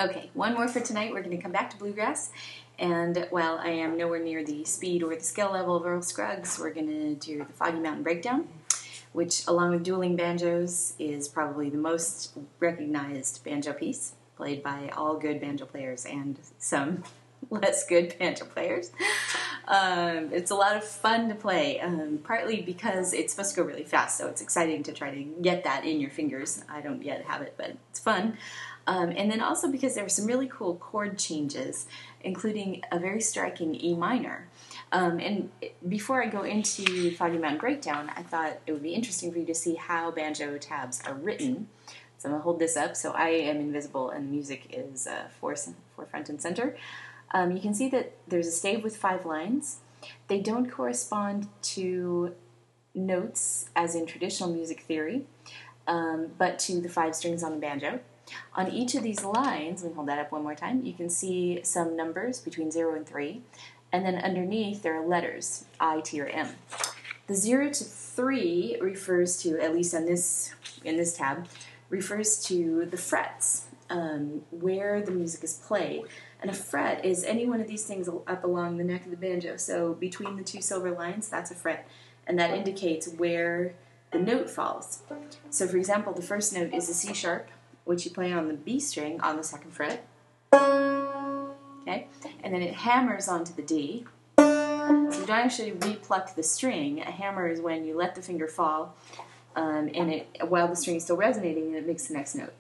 Okay, one more for tonight. We're going to come back to bluegrass. And while I am nowhere near the speed or the skill level of Earl Scruggs, we're going to do the Foggy Mountain Breakdown, which, along with dueling banjos, is probably the most recognized banjo piece, played by all good banjo players and some less good banjo players. It's a lot of fun to play, partly because it's supposed to go really fast, so it's exciting to try to get that in your fingers. I don't yet have it, but it's fun. And then also because there are some really cool chord changes, including a very striking E minor. And before I go into Foggy Mountain Breakdown, I thought it would be interesting for you to see how banjo tabs are written. So I'm going to hold this up so I am invisible and the music is for front and center. You can see that there's a stave with 5 lines. They don't correspond to notes as in traditional music theory, but to the 5 strings on the banjo. On each of these lines, let me hold that up one more time, you can see some numbers between 0 and 3, and then underneath there are letters, I, T, or M. The 0 to 3 refers to, at least in this tab, refers to the frets, where the music is played. And a fret is any one of these things up along the neck of the banjo. So between the 2 silver lines, that's a fret, and that indicates where the note falls. So for example, the first note is a C sharp, which you play on the B string on the 2nd fret. Okay, and then it hammers onto the D. So you don't actually repluck the string. A hammer is when you let the finger fall, and while the string is still resonating, and it makes the next note.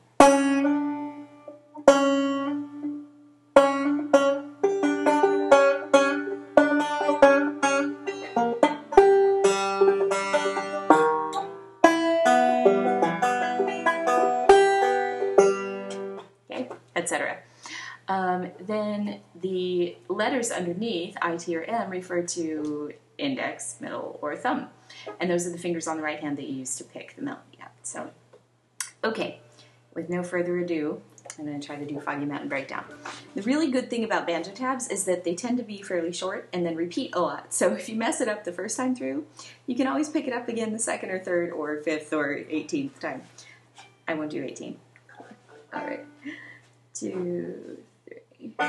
Etc. Then the letters underneath, I, T, or M, refer to index, middle, or thumb. And those are the fingers on the right hand that you use to pick the melody up. So, okay, with no further ado, I'm going to try to do Foggy Mountain Breakdown. The really good thing about banjo tabs is that they tend to be fairly short and then repeat a lot. So if you mess it up the first time through, you can always pick it up again the 2nd or 3rd or 5th or 18th time. I won't do 18. All right. 2, 3.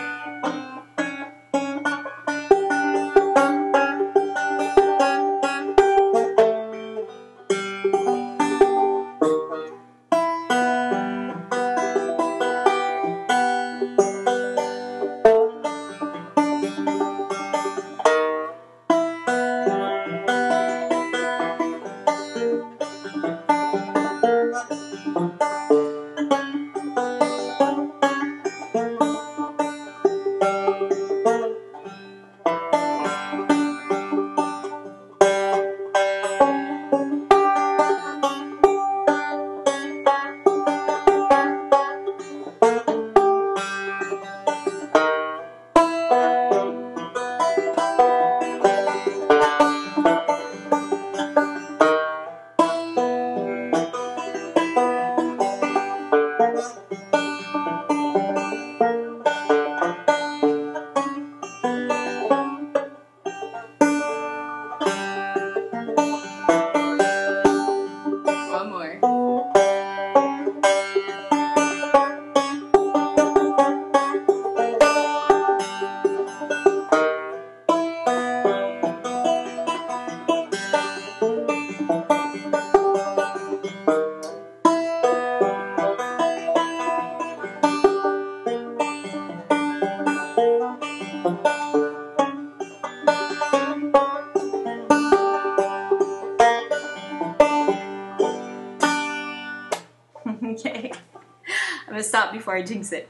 Okay, I'm going to stop before I jinx it.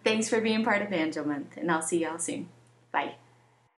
Thanks for being part of Banjo Month, and I'll see y'all soon. Bye.